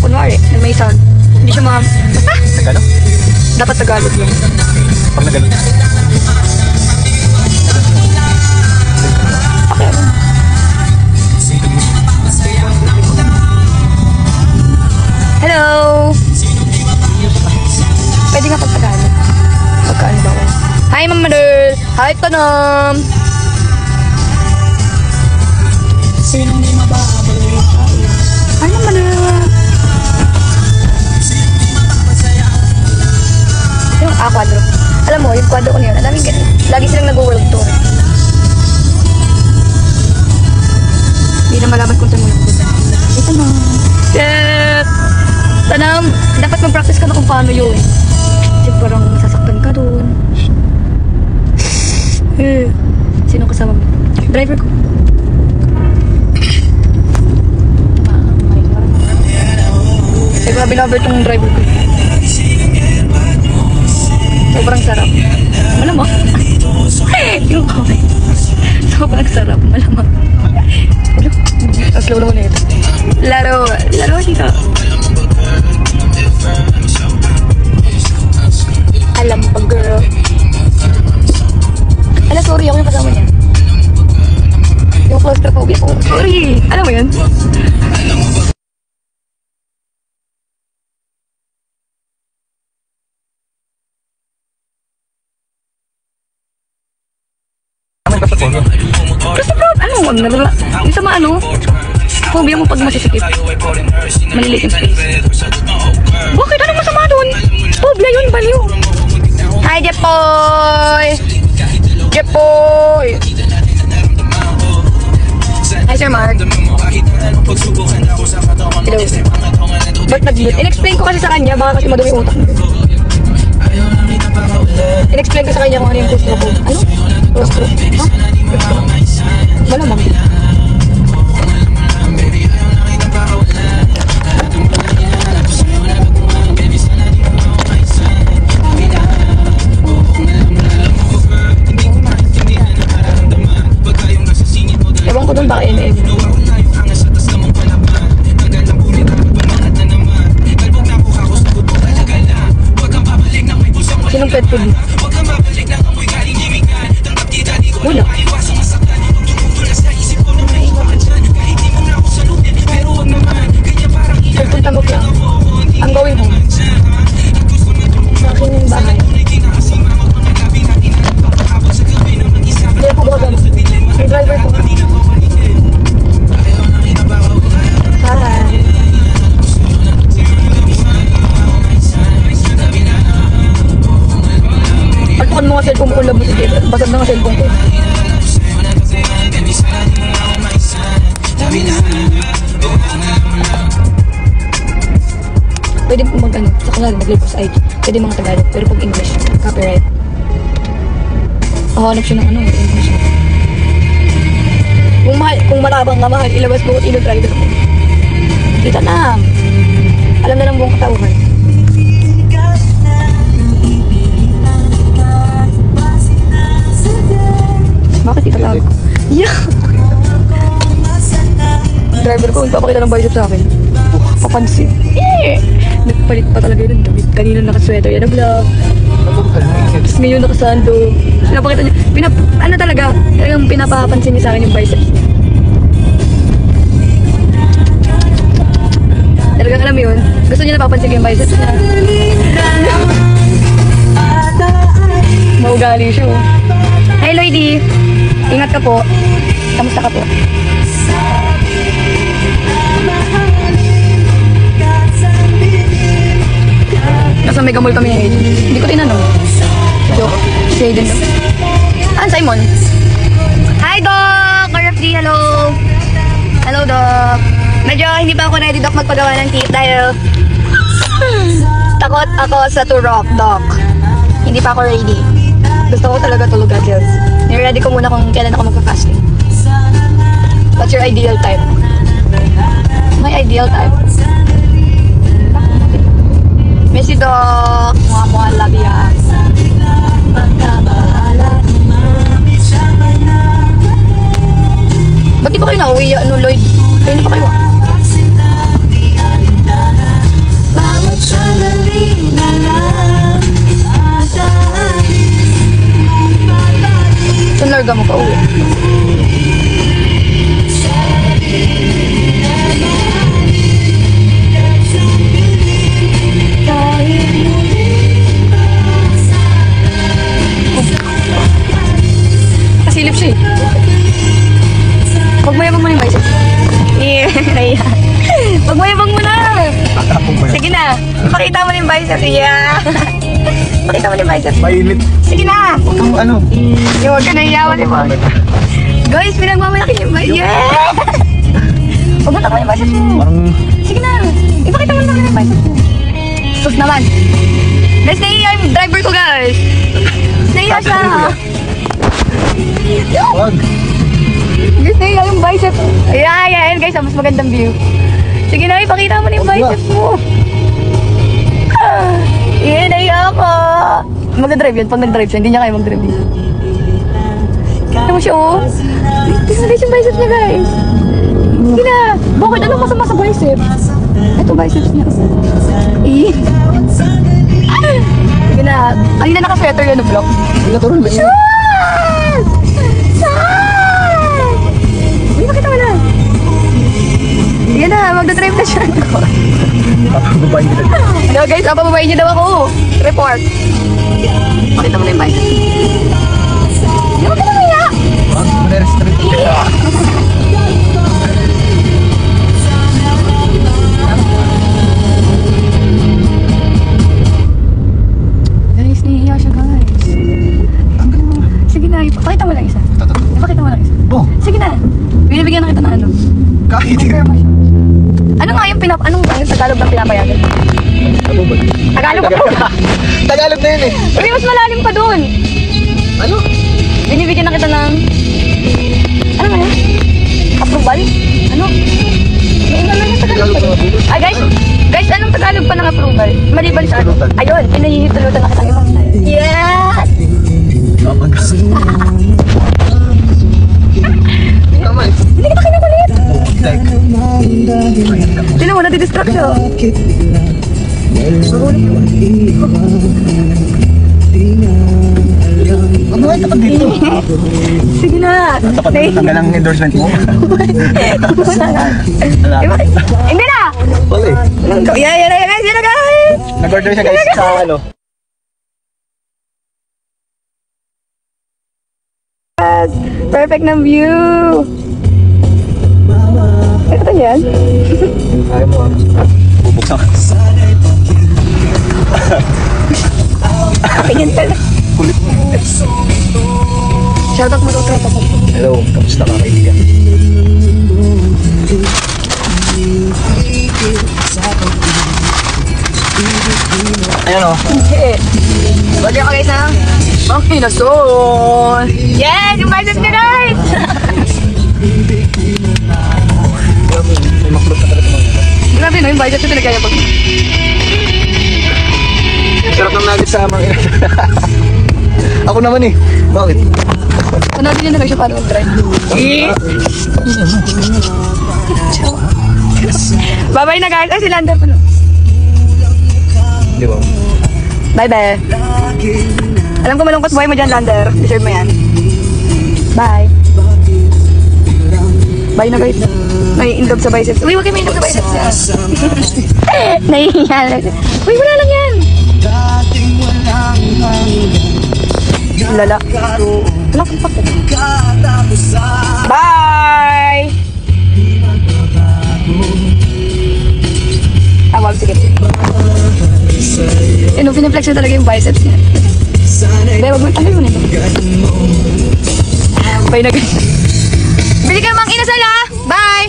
kunwari, na may sound. Hindi siya basta? Tagalog? Dapat Tagalog lang. Pag Tagalog. Okay. Hello! Pwede nga pag Tagalog. Pagkaan ba ko? Hi, Ma'am Madel! Hi, Tanam! Hi, Ma'am Madel! Yung quadro. Alam mo, yung quadro ko na yun, alaming ganun. Lagi silang nag-world tour. Hindi na malaman kung saan mo yung punta. Ito na. Shit! Tanam, dapat mag-practice ka na kung paano yun. Kasi parang sasaktan ka doon. Sino kasama mo? Driver ko. Eh, grabe na ba itong driver ko? Sobrang sarap. Malamang. Yung comment. Sobrang sarap. Malamang. Slow lang ulit. Laro dito. Alam pa, girl. Ala, sorry. Ako yung kasama niya. Yung claustrophobia ko. Sorry. Alam mo yun? Kasi bro, ano? Yung sama ano? Phobia mo pag masisikip. Malilit yung space. Bakit? Anong masama dun? Phobia yun, baliw. Hi, Jepoy! Jepoy! Hi, Sir Mark. Hello. Ba't nag-mute? In-explain ko kasi sa kanya, baka kasi madumi utak. In-explain ko sa kanya kung ano yung gusto ko. Ano? Gusto? Ha? Malamang. Ewan ko dun baka NN. Sinong pet food? Wala. Pagpunta mo lang. I'm going home. Sa akin yung bahay. Hindi ako gagawin. Yung driver ko. Hi. Pagpukan mo nga cellphone ko, labos ito. Basag na nga cellphone ko. Pwede po mag-ano, sa kanal, nag-live ko sa IG. Pwede mga Tagalog, pero pag English, copyright. Hanap siya ng ano, English. Kung matabang ka mahal, ilabas mo kung ino-driver ko. Kita na. Alam na ng buong katauhan. Bakit itatawag ko? Yeah! Driver ko, magpapakita ng bicep sa akin. Papansin. Nagpalit pa talaga yun ng damit. Kanina nakasweater yan na vlog. Tapos ngayon nakasando. Pinapakita niya. Ano talaga? Yung pinapapansin niya sa akin yung biceps niya. Talagang alam mo yun. Gusto niya napapansin ko yung biceps niya. Maugali siya oh. Hi Lloydie! Ingat ka po. Kamusta ka po? Nasa Mega Mall kami ngayon. Hindi ko tinanong. Joke. Si Aiden daw. Simon? Hi Doc! RFD, hello! Hello Doc! Medyo hindi pa ako ready Doc magpagawa ng teeth dahil takot ako sa turok Doc. Hindi pa ako ready. Gusto ko talaga tulog at health. Niready ko muna kung kailan ako magka-fasting. What's your ideal time? My ideal time? Miss you, Doc. Mwah, love ya. Ba't di ba kayo nauwi? Ano, Lloyd? Kayo na pa kayo? aga mo pa uwi. Kasilip siya eh. Pagmayabang mo na yung biceps. Yeah. Pagmayabang mo na. Sige na. Pakita mo na yung biceps. Yeah. Pakita mo na yung biceps. Mainit. Sige na. Ano? Yung huwag ka naiyawan eh mo. Guys, pinagmamalaki yung biceps. Yeah. Pagpunta ko yung biceps mo. Parang... Sige na. Ipakita mo naman yung biceps mo. Sus naman. Guys, naiiya yung driver ko guys. Naiiya siya. Wag. Guys, naiiya yung biceps. Ayan guys, mas magandang view. Sige na, ipakita mo na yung biceps mo. Yeah, naiiya ako. Mag-drive yun, pag nag-drive siya, hindi niya kaya mag-drive yun. Tignan mo siya oh. Tignan guys yung biceps niya guys. Sige na. Bakit? Anong masama sa biceps? Ito biceps niya. Sige na. Kanina naka-sweater yan, vlog. Natural ba yun? Uy, bakit naman na? Sige na, magdadrive na siya. Papababayin kita. Ano guys, papababayin niyo daw ako. Report. Pakita mo na yung biceps. Hindi mo ka namaya. Wag, muna-restrict. Guys, nahihiya siya guys. Sige na, ipakita mo lang isa. Ipakita mo lang isa. Oh, Sige na. Binibigyan na kita ng ano. kahit yun. Ano nga yung anong Tagalog ng pinapayagan? Ano ba? Tagalog pa po. Tagalog na yun eh. Uy, mas malalim pa dun. Ano? Binibigyan na kita ng... Ano nga yan? Approval? Ano? May ano yung Tagalog pa dun? Ay guys, anong Tagalog pa ng approval? Maliban sa ano? Ayun, pinahihitulutan na kita ng ibang tayo. Yes! Naman. Hindi kita kinakulit. Like, Tinan mo, nadidistract siya. ano nga ito ka dito? Sige na. Tanggal ang endorsement mo. Hindi na! Wala eh. Yan na guys! Nag-order siya guys sa ano. Perfect na view! Ito yan? Ayaw mo ah. Bubuksan ka. Tingin ka na. Kulit mo. Shoutout mo daw sa Hello, kamusta ka kaibigan? Ayan o. Okay. Bagay ko guys na. Ang kinason! Yes! Yung biceps niya guys! May makulot na talaga mga. Grabe no, yung biceps niya pinagkaya pag... Sarap ng nugget sa mga. Ako naman eh. Bakit? Panoodin niyo na lang siya paano mag-drive. Bye-bye na guys! Ay, si Lander pa no. Di ba? Bye-bye! Alam ko malungkot buhay mo dyan, Lander. Deserve mo yan. Bye! Bye na guys. May indog sa biceps. Uy, wag kayo may indog sa biceps yan. Nahihiya lang. Uy, wala lang yan. Lala. Wala kang pakit. Bye! Wag, sige. Piniflex na talaga yung biceps niya. Baya, wag mo. Ano yun ito? Bye na guys. Bili ka mang inasal ah! Bye!